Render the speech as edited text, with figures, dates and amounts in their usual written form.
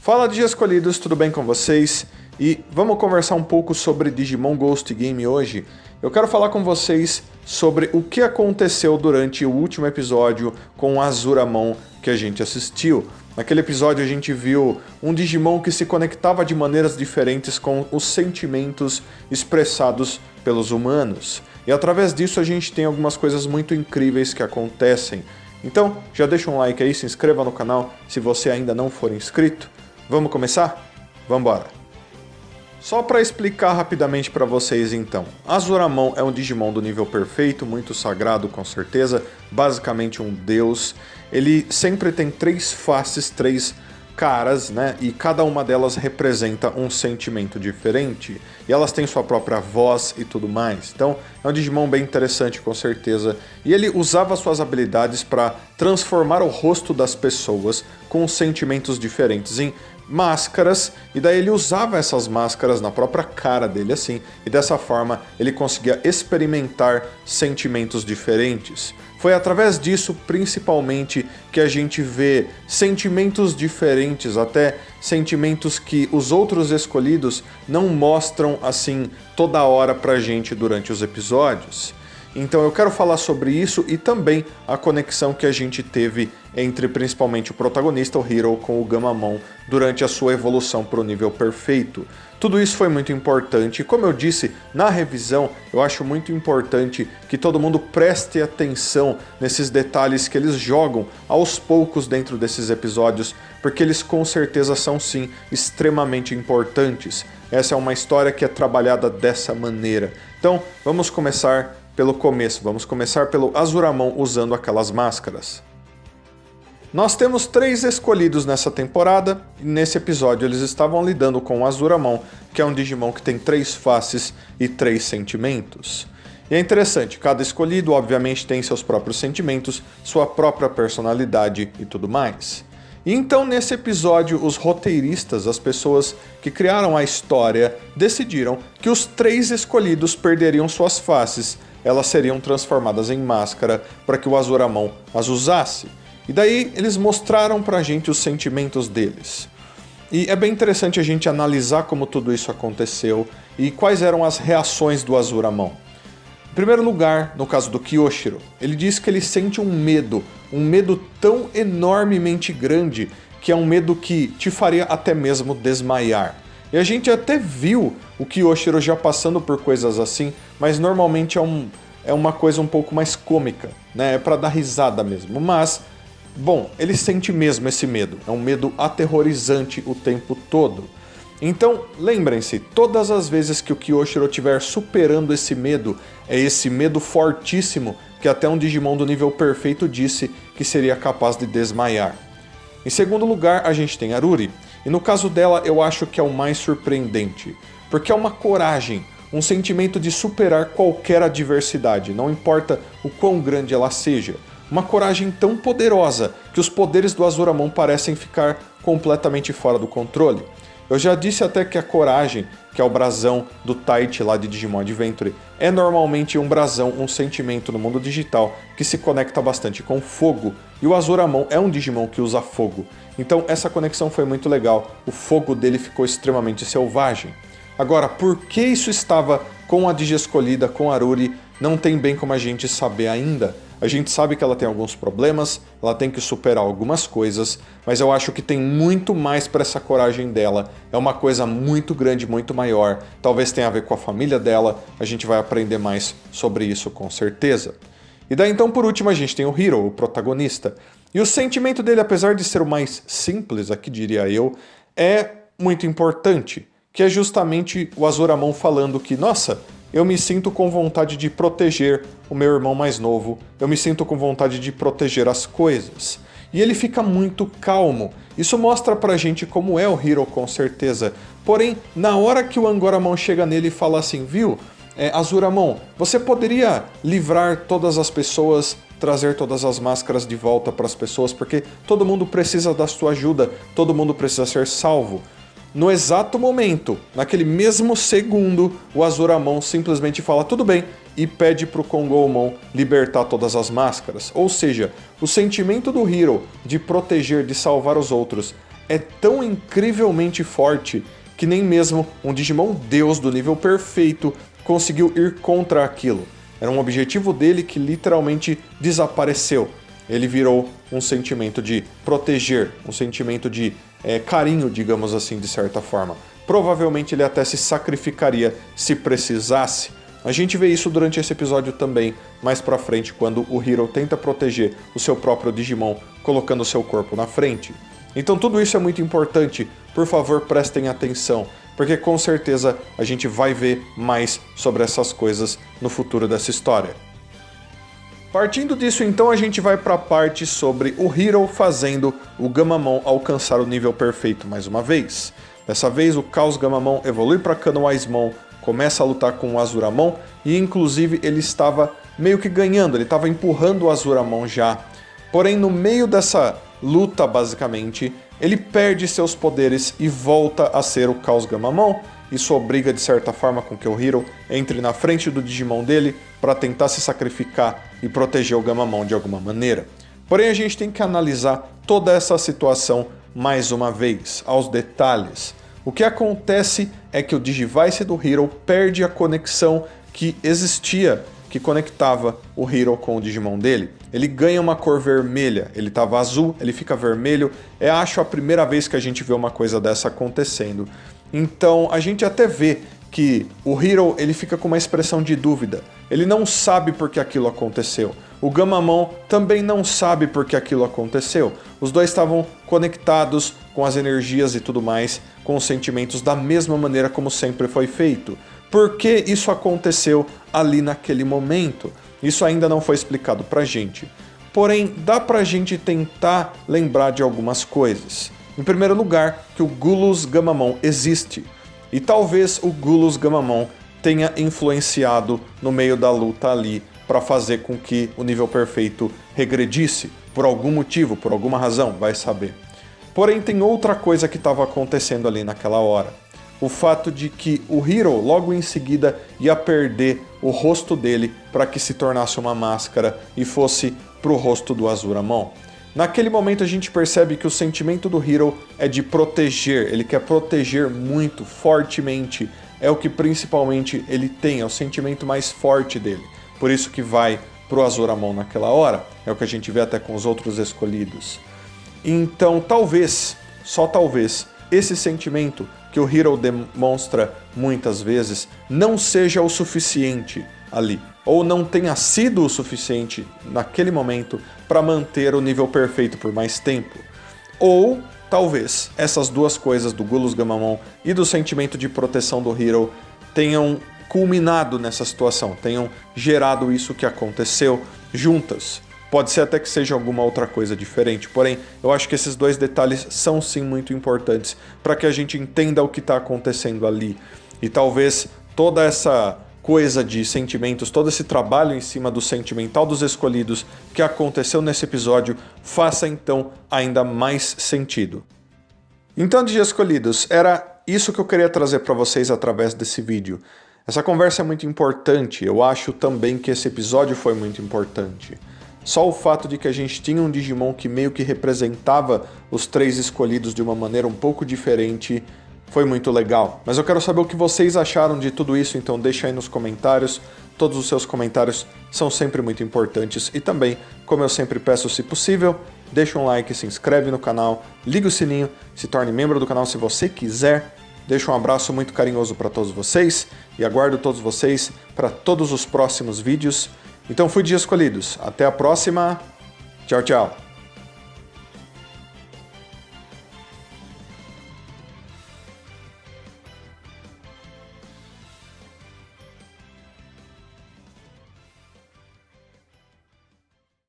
Fala de escolhidos, tudo bem com vocês? E vamos conversar um pouco sobre Digimon Ghost Game hoje. Eu quero falar com vocês sobre o que aconteceu durante o último episódio com o Azuramon que a gente assistiu. Naquele episódio a gente viu um Digimon que se conectava de maneiras diferentes com os sentimentos expressados pelos humanos. E através disso a gente tem algumas coisas muito incríveis que acontecem. Então, já deixa um like aí, se inscreva no canal se você ainda não for inscrito. Vamos começar? Vamos embora! Só para explicar rapidamente para vocês então, Azuramon é um Digimon do nível perfeito, muito sagrado com certeza, basicamente um deus. Ele sempre tem 3 faces, 3 caras, né? E cada uma delas representa um sentimento diferente. E elas têm sua própria voz e tudo mais. Então é um Digimon bem interessante com certeza. E ele usava suas habilidades para transformar o rosto das pessoas com sentimentos diferentes em máscaras, e daí ele usava essas máscaras na própria cara dele assim, e dessa forma ele conseguia experimentar sentimentos diferentes. Foi através disso, principalmente, que a gente vê sentimentos diferentes, até sentimentos que os outros escolhidos não mostram assim toda hora pra gente durante os episódios. Então eu quero falar sobre isso e também a conexão que a gente teve entre principalmente o protagonista, o Hiro, com o Gamamon durante a sua evolução para o nível perfeito. Tudo isso foi muito importante e, como eu disse na revisão, eu acho muito importante que todo mundo preste atenção nesses detalhes que eles jogam aos poucos dentro desses episódios, porque eles com certeza são sim extremamente importantes. Essa é uma história que é trabalhada dessa maneira. Então vamos começar pelo começo, vamos começar pelo Azuramon usando aquelas máscaras. Nós temos 3 escolhidos nessa temporada, e nesse episódio eles estavam lidando com o Azuramon, que é um Digimon que tem 3 faces e 3 sentimentos. E é interessante, cada escolhido obviamente tem seus próprios sentimentos, sua própria personalidade e tudo mais. E então nesse episódio os roteiristas, as pessoas que criaram a história, decidiram que os 3 escolhidos perderiam suas faces, elas seriam transformadas em máscara para que o Azuramon as usasse. E daí eles mostraram pra gente os sentimentos deles. E é bem interessante a gente analisar como tudo isso aconteceu e quais eram as reações do Azuramon. Em primeiro lugar, no caso do Kyoshiro, ele diz que ele sente um medo tão enormemente grande que é um medo que te faria até mesmo desmaiar. E a gente até viu o Kyoshiro já passando por coisas assim, mas normalmente é uma coisa um pouco mais cômica, né? É pra dar risada mesmo, mas bom, ele sente mesmo esse medo, é um medo aterrorizante o tempo todo. Então, lembrem-se, todas as vezes que o Kyoshiro estiver superando esse medo, é esse medo fortíssimo que até um Digimon do nível perfeito disse que seria capaz de desmaiar. Em segundo lugar, a gente tem Aruri, e no caso dela eu acho que é o mais surpreendente, porque é uma coragem, um sentimento de superar qualquer adversidade, não importa o quão grande ela seja. Uma coragem tão poderosa que os poderes do Azuramon parecem ficar completamente fora do controle. Eu já disse até que a coragem, que é o brasão do Taichi lá de Digimon Adventure, é normalmente um brasão, um sentimento no mundo digital que se conecta bastante com fogo, e o Azuramon é um Digimon que usa fogo. Então essa conexão foi muito legal, o fogo dele ficou extremamente selvagem. Agora, por que isso estava com a Digi escolhida, com a Aruri, não tem bem como a gente saber ainda. A gente sabe que ela tem alguns problemas, ela tem que superar algumas coisas, mas eu acho que tem muito mais para essa coragem dela. É uma coisa muito grande, muito maior. Talvez tenha a ver com a família dela, a gente vai aprender mais sobre isso com certeza. E daí então por último a gente tem o Hiro, o protagonista. E o sentimento dele, apesar de ser o mais simples, aqui diria eu, é muito importante. Que é justamente o Azuramon falando que, nossa, eu me sinto com vontade de proteger o meu irmão mais novo, eu me sinto com vontade de proteger as coisas. E ele fica muito calmo. Isso mostra pra gente como é o Hiro com certeza. Porém, na hora que o Angoramon chega nele e fala assim, viu, Azuramon, você poderia livrar todas as pessoas, trazer todas as máscaras de volta para as pessoas, porque todo mundo precisa da sua ajuda, todo mundo precisa ser salvo. No exato momento, naquele mesmo segundo, o Azuramon simplesmente fala tudo bem e pede pro Kongomon libertar todas as máscaras. Ou seja, o sentimento do Hiro de proteger, de salvar os outros é tão incrivelmente forte que nem mesmo um Digimon Deus do nível perfeito conseguiu ir contra aquilo. Era um objetivo dele que literalmente desapareceu. Ele virou um sentimento de proteger, um sentimento de carinho, digamos assim, de certa forma. Provavelmente ele até se sacrificaria se precisasse. A gente vê isso durante esse episódio também, mais pra frente, quando o Hiro tenta proteger o seu próprio Digimon, colocando seu corpo na frente. Então tudo isso é muito importante, por favor prestem atenção, porque com certeza a gente vai ver mais sobre essas coisas no futuro dessa história. Partindo disso, então, a gente vai para a parte sobre o Hiro fazendo o Gamamon alcançar o nível perfeito mais uma vez. Dessa vez o Chaos Gamamon evolui para Canoaismon, começa a lutar com o Azuramon e inclusive ele estava meio que ganhando, ele estava empurrando o Azuramon já. Porém, no meio dessa luta, basicamente, ele perde seus poderes e volta a ser o Chaos Gamamon. Isso obriga, de certa forma, com que o Hiro entre na frente do Digimon dele para tentar se sacrificar e proteger o Gamamon de alguma maneira. Porém, a gente tem que analisar toda essa situação mais uma vez, aos detalhes. O que acontece é que o Digivice do Hiro perde a conexão que existia, que conectava o Hiro com o Digimon dele. Ele ganha uma cor vermelha, ele estava azul, ele fica vermelho. Acho a primeira vez que a gente vê uma coisa dessa acontecendo. Então a gente até vê que o Hiro ele fica com uma expressão de dúvida. Ele não sabe por que aquilo aconteceu. O Gamamon também não sabe por que aquilo aconteceu. Os dois estavam conectados com as energias e tudo mais, com os sentimentos da mesma maneira como sempre foi feito. Por que isso aconteceu ali naquele momento? Isso ainda não foi explicado pra gente. Porém, dá pra gente tentar lembrar de algumas coisas. Em primeiro lugar, que o Gulus Gamamon existe. E talvez o Gulus Gamamon tenha influenciado no meio da luta ali para fazer com que o nível perfeito regredisse. Por algum motivo, por alguma razão, vai saber. Porém, tem outra coisa que estava acontecendo ali naquela hora. O fato de que o Hiro, logo em seguida, ia perder o rosto dele para que se tornasse uma máscara e fosse pro rosto do Azuramon. Naquele momento a gente percebe que o sentimento do Hiro é de proteger, ele quer proteger muito, fortemente, é o que principalmente ele tem, é o sentimento mais forte dele. Por isso que vai pro Azuramon naquela hora, é o que a gente vê até com os outros escolhidos. Então talvez, só talvez, esse sentimento que o Hiro demonstra muitas vezes não seja o suficiente ali, ou não tenha sido o suficiente naquele momento para manter o nível perfeito por mais tempo. Ou talvez essas duas coisas do Gulus Gamamon e do sentimento de proteção do Hiro tenham culminado nessa situação, tenham gerado isso que aconteceu juntas. Pode ser até que seja alguma outra coisa diferente, porém, eu acho que esses dois detalhes são sim muito importantes para que a gente entenda o que está acontecendo ali. E talvez toda essa coisa de sentimentos, todo esse trabalho em cima do sentimental dos escolhidos que aconteceu nesse episódio faça então ainda mais sentido. Então, de escolhidos, era isso que eu queria trazer para vocês através desse vídeo. Essa conversa é muito importante, eu acho também que esse episódio foi muito importante. Só o fato de que a gente tinha um Digimon que meio que representava os três escolhidos de uma maneira um pouco diferente foi muito legal. Mas eu quero saber o que vocês acharam de tudo isso, então deixa aí nos comentários. Todos os seus comentários são sempre muito importantes. E também, como eu sempre peço, se possível, deixa um like, se inscreve no canal, liga o sininho, se torne membro do canal se você quiser. Deixa um abraço muito carinhoso para todos vocês e aguardo todos vocês para todos os próximos vídeos. Então fui de escolhidos. Até a próxima. Tchau, tchau.